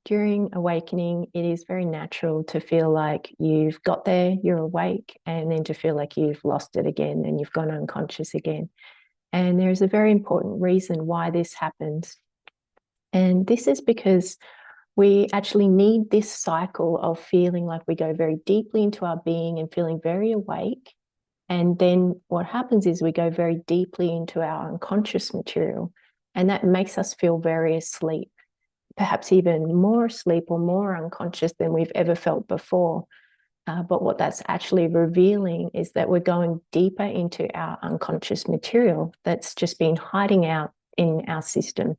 During awakening, it is very natural to feel like you've got there, you're awake, and then to feel like you've lost it again and you've gone unconscious again. And there's a very important reason why this happens. And this is because we actually need this cycle of feeling like we go very deeply into our being and feeling very awake. And then what happens is we go very deeply into our unconscious material, and that makes us feel very asleep, perhaps even more asleep or more unconscious than we've ever felt before. But what that's actually revealing is that we're going deeper into our unconscious material that's just been hiding out in our system.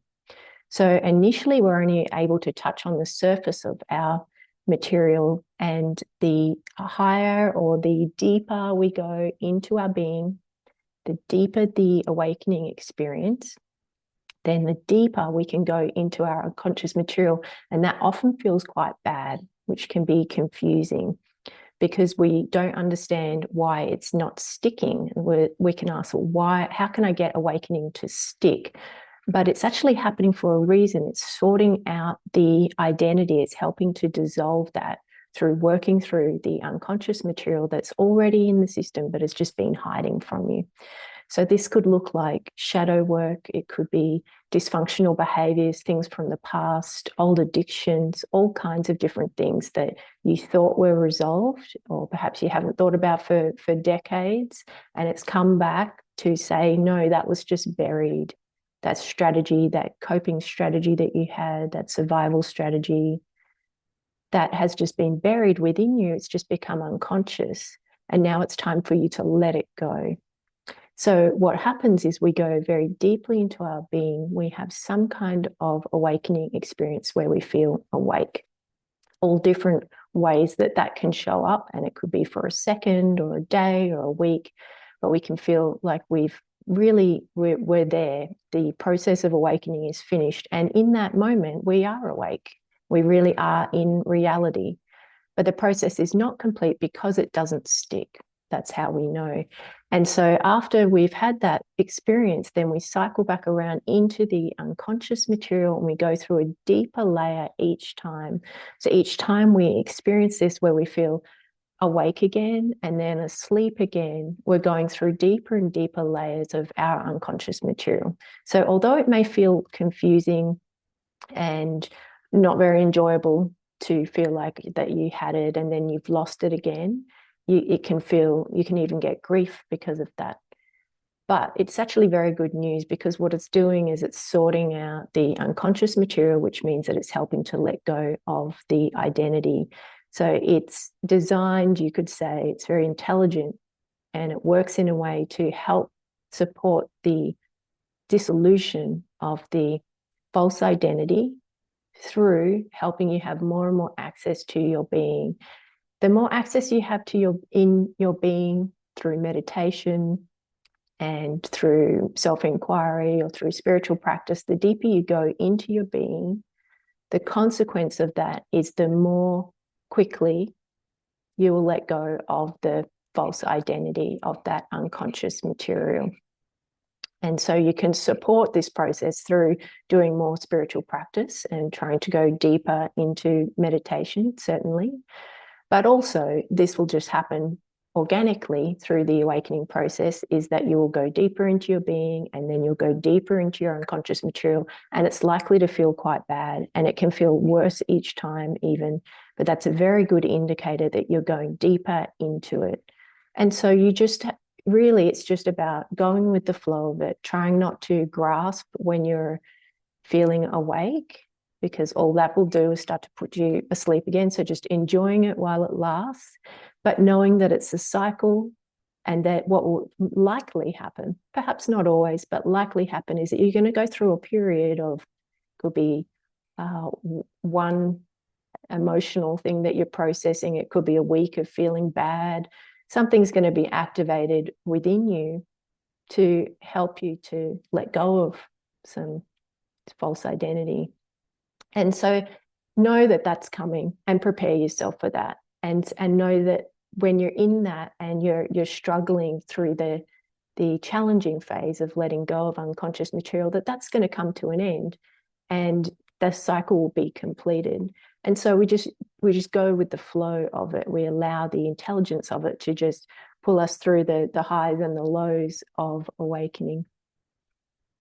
So initially, we're only able to touch on the surface of our material, and the higher or the deeper we go into our being, the deeper the awakening experience, then the deeper we can go into our unconscious material. And that often feels quite bad, which can be confusing because we don't understand why it's not sticking. We can ask, well, why? How can I get awakening to stick? But it's actually happening for a reason. It's sorting out the identity. It's helping to dissolve that through working through the unconscious material that's already in the system, but has just been hiding from you. So this could look like shadow work. It could be dysfunctional behaviors, things from the past, old addictions, all kinds of different things that you thought were resolved, or perhaps you haven't thought about for decades, and it's come back to say, no, that was just buried. That strategy, that coping strategy that you had, that survival strategy, that has just been buried within you. It's just become unconscious. And now it's time for you to let it go. So what happens is we go very deeply into our being. We have some kind of awakening experience where we feel awake. All different ways that that can show up, and it could be for a second or a day or a week, but we can feel like we're there. The process of awakening is finished, and in that moment we are awake. We really are in reality, but the process is not complete because it doesn't stick. That's how we know. And so after we've had that experience, then we cycle back around into the unconscious material and we go through a deeper layer each time. So each time we experience this where we feel awake again and then asleep again, we're going through deeper and deeper layers of our unconscious material. So although it may feel confusing and not very enjoyable to feel like that you had it and then you've lost it again, you can even get grief because of that. But it's actually very good news, because what it's doing is it's sorting out the unconscious material, which means that it's helping to let go of the identity. So it's designed, you could say, it's very intelligent, and it works in a way to help support the dissolution of the false identity through helping you have more and more access to your being. The more access you have to your being through meditation and through self-inquiry or through spiritual practice, the deeper you go into your being, the consequence of that is the more quickly you will let go of the false identity of that unconscious material. And so you can support this process through doing more spiritual practice and trying to go deeper into meditation, certainly. But also, this will just happen organically through the awakening process, is that you will go deeper into your being and then you'll go deeper into your unconscious material, and it's likely to feel quite bad, and it can feel worse each time even, but that's a very good indicator that you're going deeper into it. And so you just really, it's just about going with the flow of it, trying not to grasp when you're feeling awake, because all that will do is start to put you asleep again. So just enjoying it while it lasts, but knowing that it's a cycle, and that what will likely happen, perhaps not always, but likely happen, is that you're going to go through a period of, could be one emotional thing that you're processing. It could be a week of feeling bad. Something's going to be activated within you to help you to let go of some false identity. And so know that that's coming and prepare yourself for that. And know that when you're in that and you're struggling through the challenging phase of letting go of unconscious material, that's going to come to an end. And the cycle will be completed. And so we just go with the flow of it. We allow the intelligence of it to just pull us through the highs and the lows of awakening.